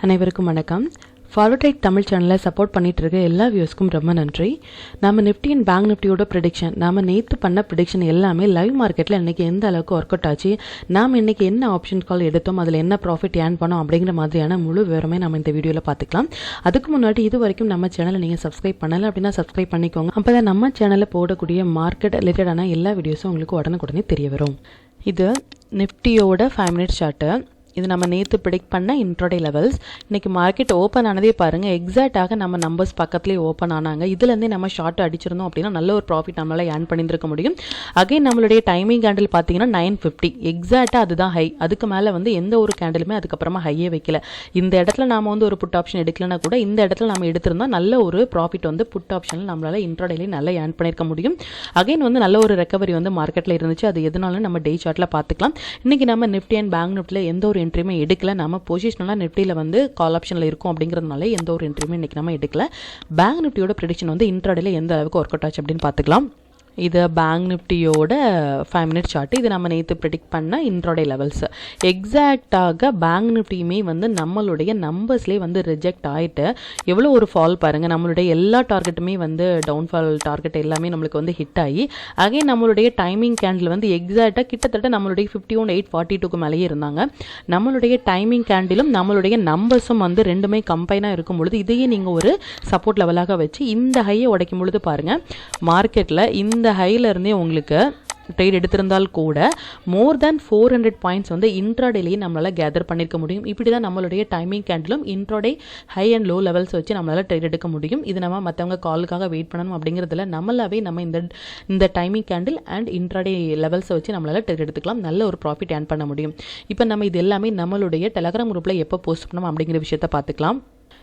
அனைவருக்கும் வணக்கம். Forward right Tamil சேனலை சப்போர்ட் பண்ணிட்டு இருக்க எல்லா வியூஸ்க்கும் ரொம்ப நன்றி. நம்ம நிஃப்டி அண்ட் பேங்க் நிஃப்டியோட ப்ரிடிக்ஷன், நம்ம நேற்று பண்ண ப்ரிடிக்ஷன் எல்லாமே லைவ் மார்க்கெட்டில் இன்றைக்கி எந்த அளவுக்கு ஒர்க் அவுட் ஆச்சு, நாம் இன்றைக்கி என்ன ஆப்ஷன் கால் எடுத்தோம், அதில் என்ன ப்ராஃபிட் ஏர்ன் பண்ணோம் அப்படிங்கிற மாதிரியான முழு விவரமே நம்ம இந்த வீடியோவில் பார்த்துக்கலாம். அதுக்கு முன்னாடி இது வரைக்கும் நம்ம சேனலை நீங்கள் சப்ஸ்கிரைப் பண்ணலை அப்படின்னா சப்ஸ்கிரைப் பண்ணிக்கோங்க. அப்போ தான் நம்ம சேனலில் போடக்கூடிய மார்க்கெட் ரிலேட்டடான எல்லா வீடியோஸும் உங்களுக்கு உடனுக்குடனே தெரிய வரும். இது நிஃப்டியோட 5 மினிட்ஸ் சார்ட்டு. இது நம்ம நேற்று ப்ரிடிக்ட் பண்ண இன்ட்ரோடே லெவல்ஸ். இன்றைக்கி மார்க்கெட் ஓப்பன் ஆனதே பாருங்கள், எக்ஸாக்டாக நம்ம நம்பர்ஸ் பக்கத்துலேயே ஓப்பன் ஆனாங்க. இதுலேருந்தே நம்ம ஷார்ட் அடிச்சிருந்தோம் அப்படின்னா நல்ல ஒரு ப்ராஃபிட் நம்மளால் ஏர்ன் பண்ணியிருக்க முடியும். அகைன் நம்மளுடைய டைமிங் கேண்டில் பார்த்தீங்கன்னா 9:50 எக்ஸாக்டாக அதுதான் ஹை. அதுக்கு மேலே எந்த ஒரு கேண்டிலுமே அதுக்கப்புறமா ஹையே வைக்கல. இந்த இடத்துல நாம் ஒரு புட் ஆப்ஷன் எடுக்கலன்னா கூட இந்த இடத்துல நம்ம எடுத்திருந்தோம் நல்ல ஒரு ப்ராஃபிட் புட் ஆப்ஷனில் நம்மளால் இன்ட்ரோடேலே நல்லா ஏர்ன் பண்ணியிருக்க முடியும். அகைன் நல்ல ஒரு ரெக்கவரி மார்க்கெட்டில் இருந்துச்சு. அது எதுனாலும் நம்ம டே சார்ட்டில் பார்த்துக்கலாம். இன்றைக்கி நம்ம நிஃப்டி அண்ட் பேங்க் நிஃப்டியில் எந்த ஒரு என்ட்ரியுமே எடுக்கல. நம்ம பொசிஷனலாக நிஃப்டியில் கால் ஆப்ஷனில் இருக்கும் அப்படிங்கிறதுனால எந்த ஒரு என்ட்ரியுமே இன்றைக்கி நம்ம எடுக்கல. பேங்க் நிஃப்டியோட ப்ரெடிக்ஷன் இன்ட்ராடேல எந்த அளவுக்கு ஒர்க் அவுட் ஆச்சு அப்படின்னு பார்த்துக்கலாம். இது பேங்க் நிஃப்டியோட 5 மினிட் சார்ட். இது நம்ம நேற்று ப்ரெடிக்ட் பண்ண இன்ட்ராடே லெவல்ஸ். எக்ஸாக்டாக பேங்க் நிஃப்டியுமே நம்மளுடைய நம்பர்ஸ்லேயே ரிஜெக்ட் ஆகிட்டு எவ்வளோ ஒரு ஃபால் பாருங்கள். நம்மளுடைய எல்லா டார்கெட்டுமே டவுன்ஃபால் டார்கெட் எல்லாமே நம்மளுக்கு ஹிட் ஆகி அகைன் நம்மளுடைய டைமிங் கேண்டில் எக்ஸாக்டாக கிட்டத்தட்ட நம்மளுடைய 51,842க்கு மேலேயே இருந்தாங்க. நம்மளுடைய டைமிங் கேண்டிலும் நம்மளுடைய நம்பர்ஸும் ரெண்டுமே கம்பைனாக இருக்கும் பொழுது இதையே நீங்கள் ஒரு சப்போர்ட் லெவலாக வச்சு இந்த ஹையை உடைக்கும் பொழுது பாருங்கள், மார்க்கெட்டில் இந்த ஹைல இருந்தே உங்களுக்கு ட்ரேட் எடுத்திருந்தால் கூட மோர் தேன் 400 பாயிண்ட்ஸ் இன்ட்ராடேலேயே நம்மளால் கேதர் பண்ணியிருக்க முடியும். இப்படி தான் நம்மளுடைய டைமிங் கேண்டிலும் intraday high and low levels வச்சு நம்மளால் ட்ரேட் எடுக்க முடியும். இது நம்ம மற்றவங்க காலுக்காக வெயிட் பண்ணணும் அப்படிங்கிறதுல நம்மளாவே நம்ம இந்த டைமிங் கேண்டில் அண்ட் இன்ட்ராடே லெவல்ஸை வச்சு நம்மளால் ட்ரேட் எடுத்துக்கலாம். நல்ல ஒரு ப்ராஃபிட் ஏர்ன் பண்ண முடியும். இப்போ நம்ம இது எல்லாமே நம்மளுடைய டெலகிராம் குரூப்பில் எப்போ போஸ்ட் பண்ணணும் அப்படிங்கிற விஷயத்தை பார்த்துக்கலாம்.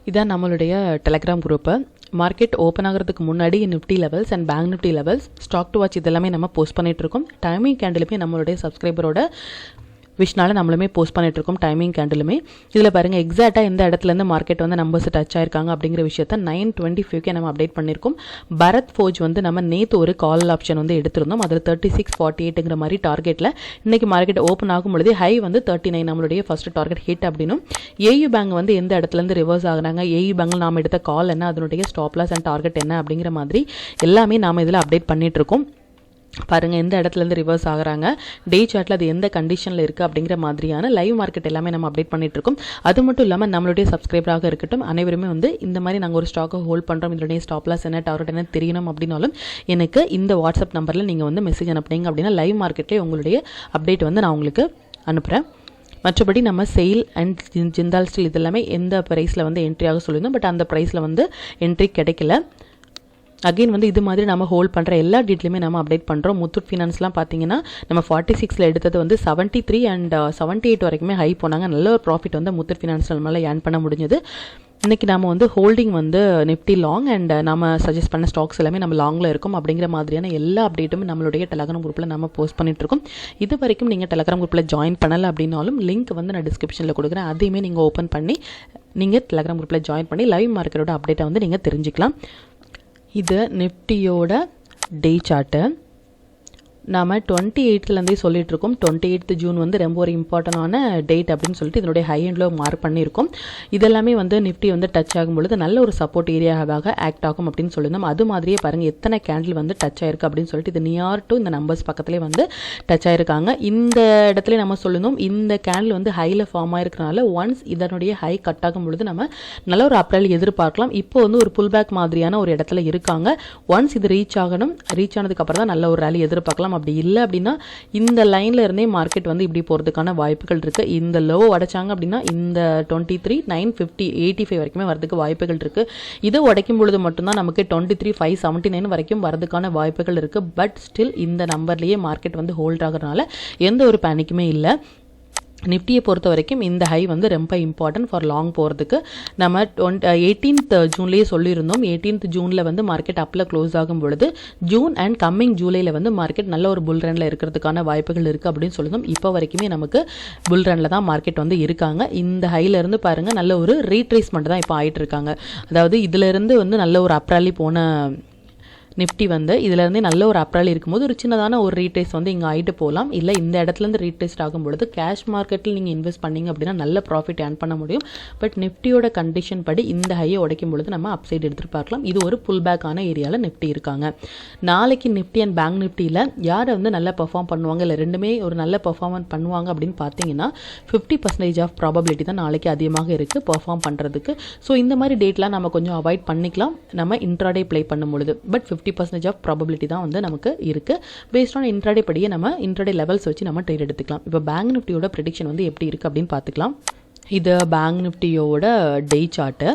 இதான் நம்மளுடைய டெலகிராம் குரூப்பு. மார்க்கெட் ஓப்பன் ஆகிறதுக்கு முன்னாடி Nifty levels and bank Nifty levels, stock to watch இதெல்லாமே நம்ம போஸ்ட் பண்ணிட்டு இருக்கோம். டைமிங் கேண்டிலுமே நம்மளுடைய சப்ஸ்கிரைபரோட விஷனால நம்மளுமே போஸ்ட் பண்ணிட்டு இருக்கோம். டைமிங் கேண்டிலுமே இதில் பாருங்கள் எக்ஸாக்டாக எந்த இடத்துலேருந்து மார்க்கெட் நம்பர்ஸ் டச் ஆயிருக்காங்க அப்படிங்கிற விஷயத்த 9:25 நம்ம அப்டேட் பண்ணியிருக்கோம். பரத் ஃபோஜ் நம்ம நேற்று ஒரு கால் ஆப்ஷன் எடுத்திருந்தோம். அதில் 3648ங்கிற மாதிரி டார்கெட்டில் இன்றைக்கி மார்க்கெட் ஓப்பன் ஆகும் பொழுது ஹை 39 நம்மளுடைய ஃபர்ஸ்ட் டார்கெட் ஹிட் அப்படின்னும், ஏயு பேங்க் எந்த இடத்துலேருந்து ரிவர்ஸ் ஆகுறாங்க, ஏயு பேங்கில் நாம் எடுத்த கால் என்ன, அதனுடைய ஸ்டாப் லாஸ் அண்ட் டார்கெட் என்ன அப்படிங்கிற மாதிரி எல்லாமே நாம் இதில் அப்டேட் பண்ணிட்டு இருக்கோம். பாருங்கள் எந்த இடத்துலேருந்து ரிவர்ஸ் ஆகுறாங்க, டே சார்ட்டில் அது எந்த கண்டிஷனில் இருக்குது அப்படிங்கிற மாதிரியான லைவ் மார்க்கெட் எல்லாமே நம்ம அப்டேட் பண்ணிட்டு இருக்கோம். அது மட்டும் இல்லாமல் நம்மளுடைய சப்ஸ்கிரைபராக இருக்கட்டும் அனைவருமே இந்த மாதிரி நாங்கள் ஒரு ஸ்டாக்கை ஹோல்ட் பண்ணுறோம், இதனுடைய ஸ்டாப் லாஸ் என்ன, டார்கெட் என்ன தெரியணும் அப்படின்னாலும் எனக்கு இந்த வாட்ஸ்அப் நம்பரில் நீங்கள் மெசேஜ் அனுப்புனீங்க அப்படின்னா லைவ் மார்க்கெட்லேயே உங்களுடைய அப்டேட் நான் உங்களுக்கு அனுப்புகிறேன். மற்றபடி நம்ம செயில் அண்ட் ஜிந்தால் ஸ்டீல் இதெல்லாமே எந்த ப்ரைஸில் என்ட்ரி ஆக சொல்லியிருந்தோம். பட் அந்த ப்ரைஸில் என்ட்ரி கிடைக்கல. அகெயின் இது மாதிரி நம்ம ஹோல்ட் பண்ணுற எல்லா டீட்டெயிலுமே நம்ம அப்டேட் பண்ணுறோம். முத்தூட் ஃபினான்ஸ்லாம் பார்த்தீங்கன்னா நம்ம 46 எடுத்தது 73 அண்ட் 78 வரைக்குமே ஹை போனாங்க. நல்ல ஒரு ப்ராஃபிட் முத்தூட் ஃபினான்ஸ் நம்மளால் ஏர்ன் பண்ண முடிஞ்சது. இன்றைக்கி நம்ம ஹோல்டிங் நிஃப்டி லாங் அண்ட் நம்ம சஜஸ்ட் பண்ண ஸ்டாக்ஸ் எல்லாமே நம்ம லாங்கில் இருக்கும் அப்படிங்கிற மாதிரியான எல்லா அப்டேட்டும் நம்மளுடைய டெலகிராம் குரூப்பில் நம்ம போஸ்ட் பண்ணிட்டு இருக்கோம். இது வரைக்கும் நீங்கள் டெலகிராம் குரூப்பில் ஜாயின் பண்ணலை அப்படின்னாலும் லிங்க் நான் டிஸ்கிரிப்ஷனில் கொடுக்குறேன். அதையுமே நீங்கள் ஓப்பன் பண்ணி நீங்கள் டெலகிராம் குரூப்பில் ஜாயின் பண்ணி லைவ் மார்க்கெட்டோட அப்டேட்டை நீங்கள் தெரிஞ்சுக்கலாம். இது நிஃப்டியோட டே சார்ட்டு. நாம் 28லேருந்தே சொல்லிட்டு இருக்கோம். 28 ஜூன் ரொம்ப ஒரு இம்பார்ட்டண்டான டேட் அப்படின்னு சொல்லிட்டு இதனுடைய ஹை அண்ட் லோ மார்க் பண்ணியிருக்கோம். இதெல்லாமே நிஃப்டி டச் ஆகும் பொழுது நல்ல ஒரு சப்போர்ட் ஏரியாவாக ஆக்ட் ஆகும் அப்படின்னு சொல்லியிருந்தோம். அது மாதிரியே பாருங்கள் எத்தனை கேண்டில் டச் ஆயிருக்கு அப்படின்னு சொல்லிட்டு இது நியர் டு இந்த நம்பர்ஸ் பக்கத்துலேயே டச் ஆயிருக்காங்க. இந்த இடத்துல நம்ம சொல்லணும் இந்த கேண்டில் ஹையில் ஃபார்ம் ஆயிருக்கனால ஒன்ஸ் இதனுடைய ஹை கட் ஆகும் பொழுது நம்ம நல்ல ஒரு அப்ரைல் எதிர்பார்க்கலாம். இப்போ ஒரு புல் பேக் மாதிரியான ஒரு இடத்துல இருக்காங்க. ஒன்ஸ் இது ரீச் ஆகணும், ரீச் ஆனதுக்கு அப்புறம் தான் நல்ல ஒரு ரேலி எதிர்பார்க்கலாம். அப்படி இல்லை அப்படின்னா இந்த லைன்ல இருந்தே மார்க்கெட் இப்படி போறதுக்கான வாய்ப்புகள் இருக்கு. இந்த லோ அடைச்சாங்க அப்படின்னா இந்த 23,950 85 வரைக்குமே வரதுக்கு வாய்ப்புகள் இருக்கு. இதை உடைக்கும் பொழுது மட்டும்தான் நமக்கு 23,579 வரைக்கும் வரதுக்கான வாய்ப்புகள் இருக்கு. பட் ஸ்டில் இந்த நம்பர்லயே மார்க்கெட் ஹோல்ட் ஆகுறதுனால எந்த ஒரு பேனிக்குமே இல்லை. நிஃப்டியை பொறுத்த வரைக்கும் இந்த ஹை ரொம்ப இம்பார்ட்டன்ட் ஃபார் லாங் போகிறதுக்கு. நம்ம 18th ஜூன்லேயே சொல்லியிருந்தோம். 18th ஜூனில் மார்க்கெட் அப்பில் க்ளோஸ் ஆகும் பொழுது ஜூன் அண்ட் கம்மிங் ஜூலையில் மார்க்கெட் நல்ல ஒரு புல் ரனில் இருக்கிறதுக்கான வாய்ப்புகள் இருக்குது அப்படின்னு சொல்லியிருந்தோம். இப்போ வரைக்குமே நமக்கு புல் ரனில் தான் மார்க்கெட் இருக்காங்க. இந்த ஹையிலேருந்து பாருங்கள் நல்ல ஒரு ரீட்ரேஸ்மெண்ட் தான் இப்போ ஆகிட்டு இருக்காங்க. அதாவது இதிலேருந்து நல்ல ஒரு அப்ராலி போன நிஃப்டி வந்து இதிலேருந்து நல்ல ஒரு அப்ரால் இருக்கும்போது ஒரு சின்னதான ஒரு ரீட்ரேஸ் வந்து இங்கே ஆகிட்டு போகலாம். இல்லை இந்த இடத்துலேருந்து ரீட்ரேஸ்ட் ஆகும்பொழுது கேஷ் மார்க்கெட்டில் நீங்கள் இன்வெஸ்ட் பண்ணிங்க அப்படின்னா நல்ல ப்ராஃபிட் ஏர்ன் பண்ண முடியும். பட் நிஃப்டியோட கண்டிஷன் படி இந்த ஹையை உடைக்கும் பொழுது நம்ம அப்சைட் எடுத்துகிட்டு பார்க்கலாம். இது ஒரு புல் பேக்கான ஏரியாவில் நிஃப்டி இருக்காங்க. நாளைக்கு நிஃப்டி அண்ட் பேங்க் நிஃப்டியில் யாரை வந்து நல்லா பெர்ஃபார்ம் பண்ணுவாங்க, இல்லை ரெண்டுமே ஒரு நல்ல பெர்ஃபார்மன்ஸ் பண்ணுவாங்க அப்படின்னு பார்த்தீங்கன்னா 50% ஆஃப் ப்ராபபிலிட்டி தான் நாளைக்கு அதிகமாக இருக்குது பெர்ஃபார்ம் பண்ணுறதுக்கு. ஸோ இந்த மாதிரி டேட்லாம் நம்ம கொஞ்சம் அவாய்ட் பண்ணிக்கலாம் நம்ம இன்ட்ராடே ப்ளே பண்ணும் பொழுது. பட் 50% ஆஃப் ப்ராபபிலிட்டி தான் வந்து நமக்கு இருக்குது. பேஸ்ட் ஆன் இன்ட்ராடே படியே நம்ம இன்ட்ராடே லெவல்ஸ் வச்சு நம்ம ட்ரேட் எடுத்துக்கலாம். இப்போ பேங்க் நிஃப்டியோட ப்ரெடிக்ஷன் வந்து எப்படி இருக்குது அப்படின்னு பார்த்துக்கலாம். இது பேங்க் நிஃப்டியோட டே சார்ட்டு.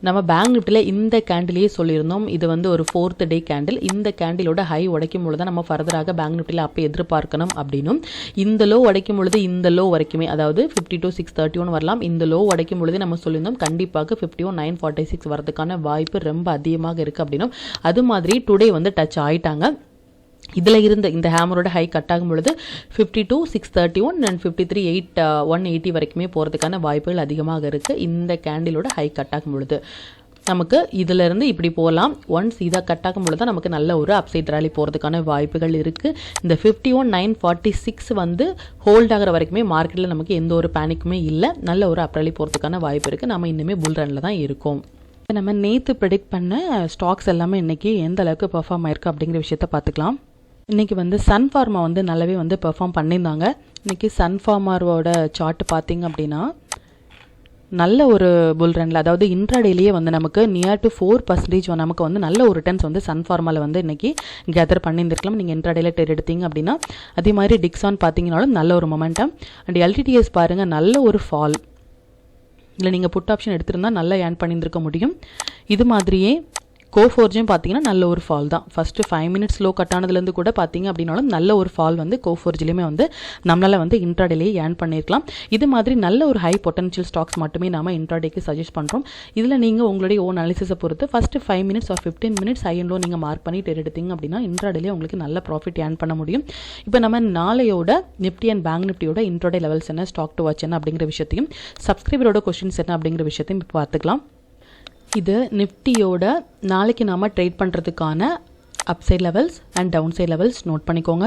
நம்ம பேங்க் நிஃப்டியில் இந்த கேண்டிலேயே சொல்லியிருந்தோம், இது வந்து ஒரு 4th டே கேண்டில். இந்த கேண்டிலோட ஹை உடைக்கும் பொழுது தான் நம்ம ஃபர்தராக பேங்க் நிஃப்டியில் அப்போ எதிர்பார்க்கணும் அப்படின்னும், இந்த லோ உடைக்கும் பொழுது இந்த லோ வரைக்குமே, அதாவது 52,631 வரலாம். இந்த லோ உடைக்கும் பொழுது நம்ம சொல்லியிருந்தோம் கண்டிப்பாக 51,946 வரதுக்கான வாய்ப்பு ரொம்ப அதிகமாக இருக்குது அப்படின்னும். அது மாதிரி டுடே வந்து டச் ஆகிட்டாங்க. இதில் இருந்த இந்த ஹேமரோட ஹை கட் ஆகும் பொழுது 52,631 அண்ட் 53,180 வரைக்குமே போகிறதுக்கான வாய்ப்புகள் அதிகமாக இருக்குது. இந்த கேண்டிலோட ஹை கட் ஆகும் பொழுது நமக்கு இதிலிருந்து இப்படி போகலாம். ஒன்ஸ் இதை கட் ஆகும் பொழுது தான் நமக்கு நல்ல ஒரு அப்சைட் ரேலி போகிறதுக்கான வாய்ப்புகள் இருக்குது. இந்த 51,946 வந்து ஹோல்ட் ஆகிற வரைக்குமே மார்க்கெட்டில் நமக்கு எந்த ஒரு பேனிக்குமே இல்லை. நல்ல ஒரு அப் ரேலி போகிறதுக்கான வாய்ப்பு இருக்குது. நம்ம இன்னுமே புல் ரனில் தான் இருக்கோம். நம்ம நேற்று ப்ரெடிக்ட் பண்ண ஸ்டாக்ஸ் எல்லாமே இன்றைக்கி எந்த அளவுக்கு பெர்ஃபார்ம் ஆயிருக்கு அப்படிங்கிற விஷயத்தை பார்த்துக்கலாம். இன்றைக்கி வந்து சன் ஃபார்மா வந்து நல்லாவே வந்து பெர்ஃபார்ம் பண்ணியிருந்தாங்க. இன்றைக்கி சன் ஃபார்மாவோட சார்ட் பார்த்திங்க அப்படின்னா நல்ல ஒரு புல் ரனில், அதாவது இன்ட்ராடேலேயே வந்து நமக்கு நியர் டு 4% நமக்கு வந்து நல்ல ஒரு ரிட்டர்ன்ஸ் வந்து சன் ஃபார்மாவில் வந்து இன்றைக்கி கேதர் பண்ணியிருந்திருக்கலாம். நீங்கள் இன்ட்ராடேல ட்ரேட் எடுத்தீங்க அப்படின்னா. அதே மாதிரி டிக்ஸான் பார்த்தீங்கன்னாலும் நல்ல ஒரு மொமெண்டம். அண்ட் எல்டிடிஎஸ் பாருங்கள் நல்ல ஒரு ஃபால். இல்லை நீங்கள் புட் ஆப்ஷன் எடுத்திருந்தால் நல்லா ஏர்ன் பண்ணியிருந்திருக்க முடியும். இது மாதிரியே கோஃபோர்ஜும் பார்த்தீங்கன்னா நல்ல ஒரு ஃபால் தான். ஃபஸ்ட்டு 5 மினிட்ஸ் லோ கட் ஆனதுலேருந்து கூட பார்த்தீங்க அப்படின்னாலும் நல்ல ஒரு ஃபால் வந்து கோஃபோர்ஜ்லேயுமே வந்து நம்மளால் வந்து இன்ட்ராடேலேயே ஏர்ன் பண்ணியிருக்கலாம். இது மாதிரி நல்ல ஒரு ஹை பொட்டன்ஷியல் ஸ்டாக்ஸ் மட்டுமே நம்ம இன்ட்ராடேக்கு சஜஸ்ட் பண்ணுறோம். இதில் நீங்கள் உங்களுடைய ஓன் அனாலிசிஸை பொறுத்து first 5 minutes R 15 minutes high and low நீங்கள் மார்க் பண்ணி ட்ரேட் எடுத்தீங்க அப்படின்னா இன்ட்ராடேலேயே உங்களுக்கு நல்ல ப்ராஃபிட் ஏர்ன் பண்ண முடியும். இப்போ நம்ம நாளையோட நிஃப்டி அண்ட் பேங்க் நிஃப்டியோட இன்ட்ராடே லெவல்ஸ் என்ன, ஸ்டாக் டு வாட்ச் என்ன அப்படிங்கிற விஷயத்தையும், சப்ஸ்கிரைபரோட கொஸ்டின்ஸ் என்ன அப்படிங்கிற விஷயத்தையும் இப்போ பார்த்துக்கலாம். இது நிஃப்டியோட நாளைக்கு நாம் ட்ரேட் பண்ணுறதுக்கான upside levels and downside levels note பண்ணிக்கோங்க.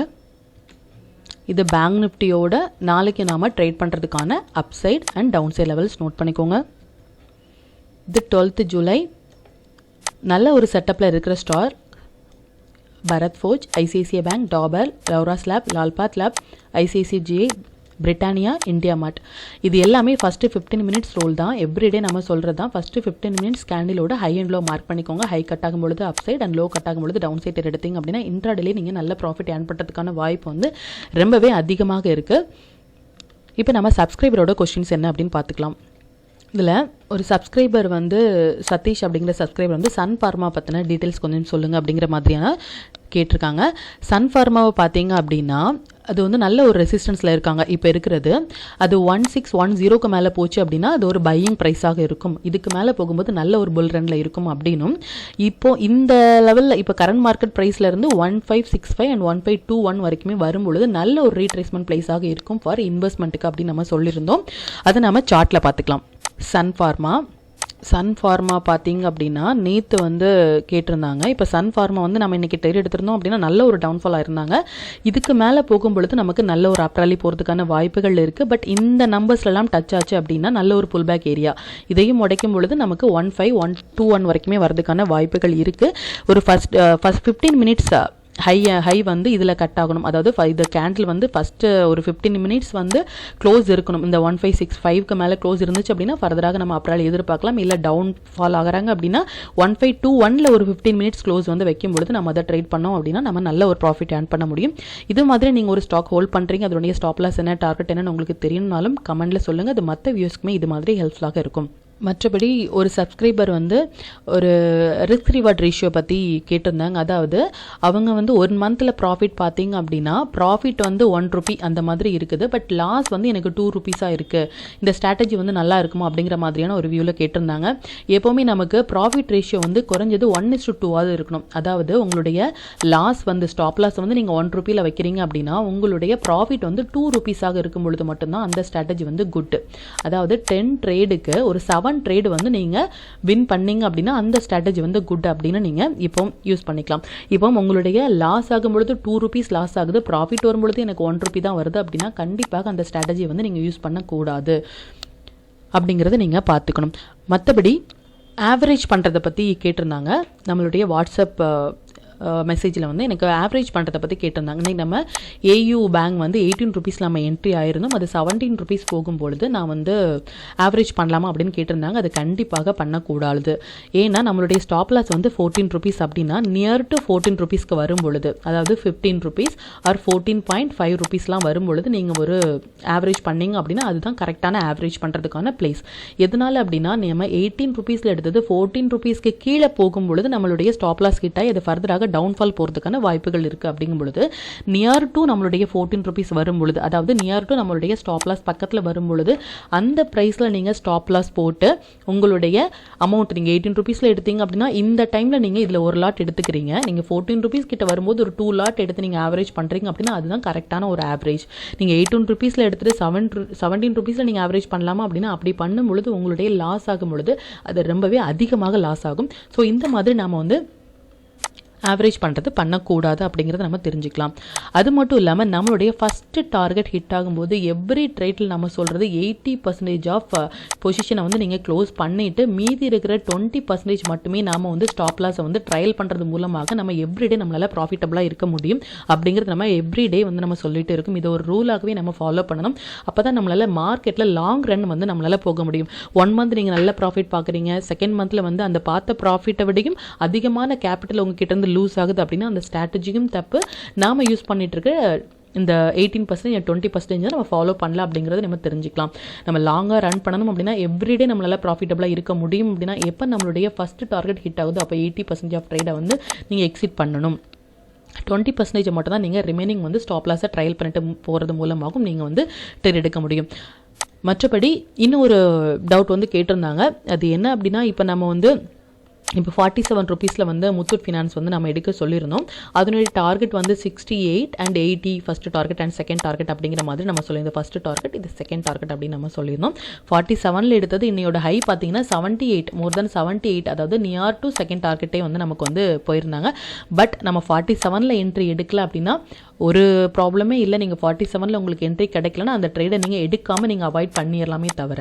இது பேங்க் நிஃப்டியோட நாளைக்கு நாம் ட்ரேட் பண்ணுறதுக்கான upside and downside levels note பண்ணிக்கோங்க. இது 12th ஜூலை நல்ல ஒரு செட்டப்பில் இருக்கிற star Bharat forge, ICICI bank, Dabur, Laurus lab, Lalpath lab, ICICI, Britannia, India mart. இது எல்லாமே ஃபஸ்ட்டு 15 மினிட்ஸ் ரோல் தான். எவ்ரிடே நம்ம சொல்கிறது தான். ஃபஸ்ட்டு 15 மினிட்ஸ் கேண்டிலோட ஹை அண்ட் லோ மார்க் பண்ணிக்கோங்க. High cut ஆகும்பொழுது up side and low cut ஆகும்பொழுது டவுன் சைட் எடுத்தீங்க அப்படின்னா இன்ட்ராடேலே நீங்கள் நல்ல ப்ராஃபிட் ஏர்ன் பண்ணுறதுக்கான வாய்ப்பு வந்து ரொம்பவே அதிகமாக இருக்குது. இப்போ நம்ம சப்ஸ்கிரைபரோட கொஸ்டின்ஸ் என்ன அப்படின்னு பார்த்துக்கலாம். இதில் ஒரு சப்ஸ்கிரைபர் வந்து சதீஷ் அப்படிங்கிற சப்ஸ்கிரைபர் வந்து சன் ஃபார்மா பற்றின டீட்டெயில்ஸ் கொஞ்சம் சொல்லுங்கள் அப்படிங்கிற மாதிரியான கேட்டிருக்காங்க. சன் ஃபார்மாவை பார்த்தீங்க அப்படின்னா அது வந்து நல்ல ஒரு ரெசிஸ்டன்ஸில் இருக்காங்க. இப்போ இருக்கிறது அது 1610க்கு மேலே போச்சு அப்படின்னா அது ஒரு பையிங் ப்ரைஸாக இருக்கும். இதுக்கு மேலே போகும்போது நல்ல ஒரு புல் ரனில் இருக்கும் அப்படின்னும், இப்போது இந்த லெவலில் இப்போ கரண்ட் மார்க்கெட் ப்ரைஸ்லேருந்து 1565 அண்ட் 1521 வரைக்குமே வரும்பொழுது நல்ல ஒரு ரீட்ரேஸ்மெண்ட் ப்ரைஸாக இருக்கும் ஃபார் இன்வெஸ்ட்மெண்ட்டுக்கு அப்படின்னு நம்ம சொல்லியிருந்தோம். அதை நம்ம சார்ட்டில் பார்த்துக்கலாம். சன் ஃபார்மா பார்த்தீங்க அப்படின்னா நேற்று வந்து கேட்டிருந்தாங்க. இப்போ சன் ஃபார்மா வந்து நம்ம இன்றைக்கி ட்ரேட் எடுத்திருந்தோம் அப்படின்னா நல்ல ஒரு டவுன்ஃபாலாக இருந்தாங்க. இதுக்கு மேலே போகும்பொழுது நமக்கு நல்ல ஒரு அப்ராலி போகிறதுக்கான வாய்ப்புகள் இருக்குது. பட் இந்த நம்பர்ஸ்லாம் டச் ஆச்சு அப்படின்னா நல்ல ஒரு புல் பேக் ஏரியா. இதையும் உடைக்கும் பொழுது நமக்கு 15,121 வரைக்குமே வரதுக்கான வாய்ப்புகள் இருக்குது. ஒரு ஃபஸ்ட் 15 மினிட்ஸ் ஹை வந்து இதில் கட் ஆகணும். அதாவது இந்த கேண்டில் வந்து ஃபஸ்ட்டு ஒரு 15 மினிட்ஸ் வந்து க்ளோஸ் இருக்கணும். இந்த 1565க்கு மேலே க்ளோஸ் இருந்துச்சு அப்படின்னா ஃபர்தராக நம்ம அப்புறம் எதிர்பார்க்கலாம். இல்லை டவுன் ஃபால் ஆகிறாங்க அப்படின்னா 1521 ஒரு 15 மினிட்ஸ் க்ளோஸ் வந்து வைக்கும் பொழுது நம்ம அதை ட்ரேட் பண்ணோம் அப்படின்னா நம்ம நல்ல ஒரு ப்ராஃபிட் ஏர்ன் பண்ண முடியும். இது மாதிரி நீங்கள் ஒரு ஸ்டாக் ஹோல்ட் பண்ணுறீங்க, அதனுடைய ஸ்டாப் லாஸ் என்ன, டார்கெட் என்னன்னு உங்களுக்கு தெரியணும்னாலும் கமெண்ட்டில் சொல்லுங்கள். அது மற்ற வியூஸ்க்குமே இது மாதிரி ஹெல்ப்ஃபுல்லாக இருக்கும். மற்றபடி ஒரு சப்ஸ்கிரைபர் வந்து ஒரு ரிஸ்க் ரிவார்ட் ரேஷியோ பற்றி கேட்டிருந்தாங்க. அதாவது அவங்க வந்து 1 மந்தில் ப்ராஃபிட் பார்த்தீங்க அப்படின்னா ப்ராஃபிட் வந்து 1 ரூபி அந்த மாதிரி இருக்குது. பட் லாஸ் வந்து எனக்கு 2 ரூபீஸாக இருக்குது. இந்த ஸ்ட்ராட்டஜி வந்து நல்லா இருக்குமா அப்படிங்கிற மாதிரியான ஒரு வியூவில் கேட்டிருந்தாங்க. எப்போவுமே நமக்கு ப்ராஃபிட் ரேஷியோ வந்து குறைஞ்சது 1:2 இருக்கணும். அதாவது உங்களுடைய லாஸ் வந்து ஸ்டாப் லாஸ் வந்து நீங்கள் 1 ரூபியில் வைக்கிறீங்க அப்படின்னா உங்களுடைய ப்ராஃபிட் வந்து 2 ரூபீஸாக இருக்கும் பொழுது மட்டும்தான் அந்த ஸ்ட்ராட்டஜி வந்து குட். அதாவது 10 ட்ரேடுக்கு ஒரு 7 7 ட்ரேடு வந்து நீங்கள் வின் பண்ணீங்க அப்படின்னா அந்த ஸ்ட்ராட்டஜி வந்து குட் அப்படின்னு நீங்கள் இப்போ யூஸ் பண்ணிக்கலாம். இப்போ உங்களுடைய லாஸ் ஆகும்பொழுது 2 rupees லாஸ் ஆகுது, ப்ராஃபிட் வரும்பொழுது எனக்கு 1 rupee தான் வருது அப்படின்னா கண்டிப்பாக அந்த ஸ்ட்ராட்டஜியை வந்து நீங்கள் யூஸ் பண்ணக்கூடாது அப்படிங்கிறத நீங்கள் பார்த்துக்கணும். மற்றபடி ஆவரேஜ் பண்ணுறதை பற்றி கேட்டிருந்தாங்க நம்மளுடைய வாட்ஸ்அப் மெசேஜில் வந்து எனக்கு ஆவரேஜ் பண்ணுறதை பற்றி கேட்டிருந்தாங்க. இன்றைக்கி நம்ம ஏயு பேங்க் வந்து 18 rupees நம்ம என்ட்ரி ஆயிருந்தோம், அது 17 rupees போகும்பொழுது நான் வந்து ஆவரேஜ் பண்ணலாமா அப்படின்னு கேட்டிருந்தாங்க. அது கண்டிப்பாக பண்ணக்கூடாது. ஏன்னா நம்மளுடைய ஸ்டாப் லாஸ் வந்து 14 rupees அப்படின்னா நியர் டு 14 rupeesக்கு வரும் பொழுது, அதாவது 15 rupees ஆர் 14.5 rupeesலாம் வரும் பொழுது நீங்கள் ஒரு ஆவரேஜ் பண்ணிங்க அப்படின்னா அதுதான் கரெக்டான ஆவரேஜ் பண்ணுறதுக்கான பிளேஸ். எதனால் அப்படின்னா நம்ம 18 rupeesல எடுத்தது 14 rupeesக்கு கீழே போகும் பொழுது நம்மளுடைய ஸ்டாப் லாஸ் கிட்ட இது ஃபர்தராக டவுன்ஃபால் போகிறதுக்கான வாய்ப்புகள் இருக்குது. அப்படிங்கும் பொழுது நியர் டு நம்மளுடைய 14 rupees வரும் பொழுது, அதாவது நியர் டு நம்மளுடைய ஸ்டாப் லாஸ் பக்கத்தில் வரும் பொழுது அந்த ப்ரைஸில் நீங்கள் ஸ்டாப் லாஸ் போட்டு உங்களுடைய அமௌண்ட் நீங்கள் 18 rupeesல எடுத்தீங்க அப்படின்னா இந்த டைமில் நீங்கள் இதில் ஒரு லாட் எடுத்துக்கிறீங்க. நீங்கள் 14 rupees கிட்ட வரும்போது ஒரு 2 லாட் எடுத்து நீங்கள் ஆவரேஜ் பண்ணுறீங்க அப்படின்னா அதுதான் கரெக்டான ஒரு ஆவரேஜ். நீங்கள் 18 rupeesல எடுத்துட்டு 17 rupeesல நீங்கள் ஆவரேஜ் பண்ணலாமா அப்படின்னா அப்படி பண்ணும் பொழுது உங்களுடைய லாஸ் ஆகும் பொழுது அது ரொம்பவே அதிகமாக லாஸ் ஆகும். ஸோ இந்த மாதிரி நாம் வந்து ஆவரேஜ் பண்ணுறது பண்ணக்கூடாது அப்படிங்கிறத நம்ம தெரிஞ்சுக்கலாம். அது மட்டும் இல்லாமல் நம்மளுடைய ஃபஸ்ட்டு டார்கெட் ஹிட் ஆகும்போது எவ்ரி ட்ரேட்டில் நம்ம சொல்கிறது 80% ஆஃப் பொசிஷனை வந்து நீங்கள் க்ளோஸ் பண்ணிவிட்டு மீதி இருக்கிற 20% மட்டுமே நாம் வந்து ஸ்டாப் லாஸை வந்து ட்ரையல் பண்ணுறது மூலமாக நம்ம எவ்ரிடே நம்மளால் ப்ராஃபிட்டபுளாக இருக்க முடியும் அப்படிங்கிறது நம்ம எவ்ரிடே வந்து நம்ம சொல்லிட்டு இருக்கும். இது ஒரு ரூலாகவே நம்ம ஃபாலோ பண்ணணும். அப்போ தான் நம்மளால் மார்க்கெட்டில் லாங் ரன் வந்து நம்மளால் போக முடியும். 1 month நீங்கள் நல்ல ப்ராஃபிட் பார்க்குறீங்க, செகண்ட் மந்தில் வந்து அந்த பார்த்த ப்ராஃபிட்டை விடையும் அதிகமான கேபிட்டல் உங்ககிட்ட இருந்து லூஸ் ஆகுது அப்படின்னா அந்த ஸ்ட்ராட்டஜியும் தப்பு. நாம யூஸ் பண்ணிட்டு இருக்க இந்த 18% 20% நம்ம ஃபாலோ பண்ணலாம் அப்படிங்கிறத நம்ம தெரிஞ்சுக்கலாம். நம்ம லாங்காக ரன் பண்ணணும் அப்படின்னா எவ்ரிடே நம்மளால் ப்ராஃபிட்டபுளாக இருக்க முடியும் அப்படின்னா எப்போ நம்மளுடைய ஃபர்ஸ்ட் டார்கெட் ஹிட் ஆகுது அப்போ 80% ஆஃப் ட்ரேடை வந்து நீங்கள் எக்ஸிட் பண்ணணும். 20% மட்டும் தான் நீங்கள் ரிமைனிங் வந்து ஸ்டாப் லாஸை ட்ரையல் பண்ணிட்டு போகிறது மூலமாகவும் நீங்கள் வந்து ட்ரேட் எடுக்க முடியும். மற்றபடி இன்னும் ஒரு டவுட் வந்து கேட்டிருந்தாங்க. அது என்ன அப்படின்னா இப்போ நம்ம வந்து இப்போ 47 rupeesல வந்து முத்தூட் ஃபினான்ஸ் வந்து நம்ம எடுக்க சொல்லியிருந்தோம். அதனுடைய டார்கெட் வந்து 68 and 80 first target and second target அப்படிங்கிற மாதிரி நம்ம சொல்லியிருந்தோம். ஃபர்ஸ்ட் டார்கெட் இது செகண்ட் டார்கெட் அப்படின்னு நம்ம சொல்லியிருந்தோம். 47ல் எடுத்தது இன்னையோட ஹை பார்த்தீங்கன்னா 78, மோர் தென் 78, அதாவது நியர் டு செகண்ட் டார்கெட்டே வந்து நமக்கு வந்து போயிருந்தாங்க. பட் நம்ம 47ல் என்ட்ரி எடுக்கல அப்படின்னா ஒரு ப்ராப்ளமே இல்லை. நீங்கள் 47ல் உங்களுக்கு என்ட்ரி கிடைக்கலன்னா அந்த ட்ரேடை நீங்கள் எடுக்காமல் நீங்கள் அவாய்ட் பண்ணிடலாமே தவிர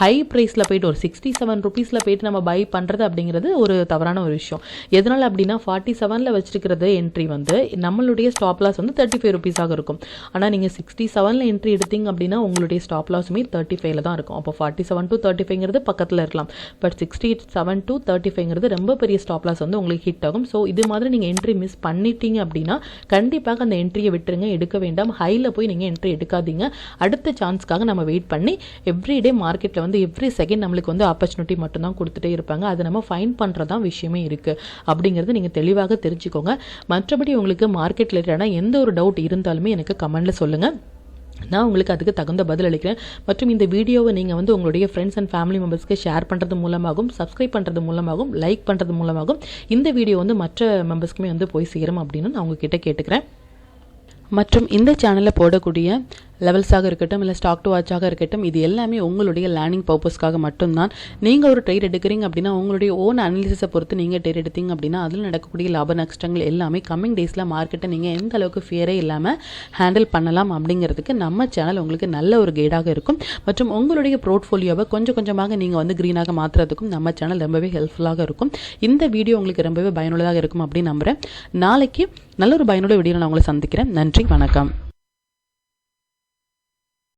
ஹை ப்ரைஸில் போயிட்டு ஒரு 67 rupeesல போயிட்டு நம்ம பை பண்ணுறது அப்படிங்கிறது ஒரு தவறான ஒரு விஷயம். எதனால் அப்படின்னா 47ல் வச்சிருக்கிறது என்ட்ரி வந்து நம்மளுடைய ஸ்டாப் லாஸ் வந்து 35 rupeesஆக இருக்கும். ஆனால் நீங்கள் 67ல் என்ட்ரி எடுத்தீங்க அப்படின்னா உங்களுடைய ஸ்டாப் லாஸுமே 35ல் தான் இருக்கும். அப்போ 47 to 35ங்கிறது பக்கத்தில் இருக்கலாம். பட் 67 to 35ங்கிறது ரொம்ப பெரிய ஸ்டாப் லாஸ் வந்து உங்களுக்கு ஹிட் ஆகும். ஸோ இது மாதிரி நீங்கள் என்ட்ரி மிஸ் பண்ணிட்டீங்க அப்படின்னா கண்டிப்பாக அந்த என்ட்ரியை விட்டுருங்க, எடுக்க வேண்டாம். ஹையில் போய் நீங்கள் என்ட்ரி எடுக்காதீங்க. அடுத்த சான்ஸ்க்காக நம்ம வெயிட் பண்ணி எவ்ரிடே மார்க்கெட்டில் வந்து எவ்ரி செகண்ட் நம்மளுக்கு வந்து ஆப்பர்ச்சுனிட்டி மட்டும்தான் கொடுத்துட்டே இருப்பாங்க. அதை நம்ம ஃபைன் பண்ணுறதான் விஷயமே இருக்குது அப்படிங்கிறது நீங்கள் தெளிவாக தெரிஞ்சுக்கோங்க. மற்றபடி உங்களுக்கு மார்க்கெட் ரிலேட்டடான எந்த ஒரு டவுட் இருந்தாலுமே எனக்கு கமெண்டில் சொல்லுங்கள், நான் உங்களுக்கு அதுக்கு தகுந்த பதில் அளிக்கிறேன். மற்றும் இந்த வீடியோவை நீங்கள் வந்து உங்களுடைய ஃப்ரெண்ட்ஸ் அண்ட் ஃபேமிலி மெம்பர்ஸ்க்கு ஷேர் பண்ணுறது மூலமாகவும் சப்ஸ்கிரைப் பண்ணுறது மூலமாகவும் லைக் பண்ணுறது மூலமாகவும் இந்த வீடியோ வந்து மற்ற மெம்பர்ஸ்க்குமே வந்து போய் சேரும் அப்படின்னு நான் உங்ககிட்ட கேட்டுக்கிறேன். மற்றும் இந்த சேனலில் போடக்கூடிய லெவல்ஸாக இருக்கட்டும் இல்லை ஸ்டாக் டு வாட்சாக இருக்கட்டும் இது எல்லாமே உங்களுடைய லேர்னிங் பர்பஸ்க்காக மட்டும்தான். நீங்கள் ஒரு ட்ரேட் எடுக்கிறீங்க அப்படின்னா உங்களுடைய ஓன் அனாலிசிஸை பொறுத்து நீங்கள் ட்ரேட் எடுத்தீங்க அப்படின்னா அதில் நடக்கக்கூடிய லாப நஷ்டங்கள் எல்லாமே கம்மிங் டேஸில் மார்க்கெட்டை நீங்கள் எந்த அளவுக்கு ஃபியரே இல்லாமல் ஹேண்டில் பண்ணலாம் அப்படிங்கிறதுக்கு நம்ம சேனல் உங்களுக்கு நல்ல ஒரு கைடாக இருக்கும். மற்றும் உங்களுடைய போர்ட்ஃபோலியோவை கொஞ்சம் கொஞ்சமாக நீங்கள் வந்து க்ரீனாக மாற்றுறதுக்கும் நம்ம சேனல் ரொம்பவே ஹெல்ப்ஃபுல்லாக இருக்கும். இந்த வீடியோ உங்களுக்கு ரொம்பவே பயனுள்ளதாக இருக்கும் அப்படின்னு நம்புகிறேன். நாளைக்கு நல்ல ஒரு பயனுள்ள வீடியோ நான் உங்களை சந்திக்கிறேன். நன்றி, வணக்கம்.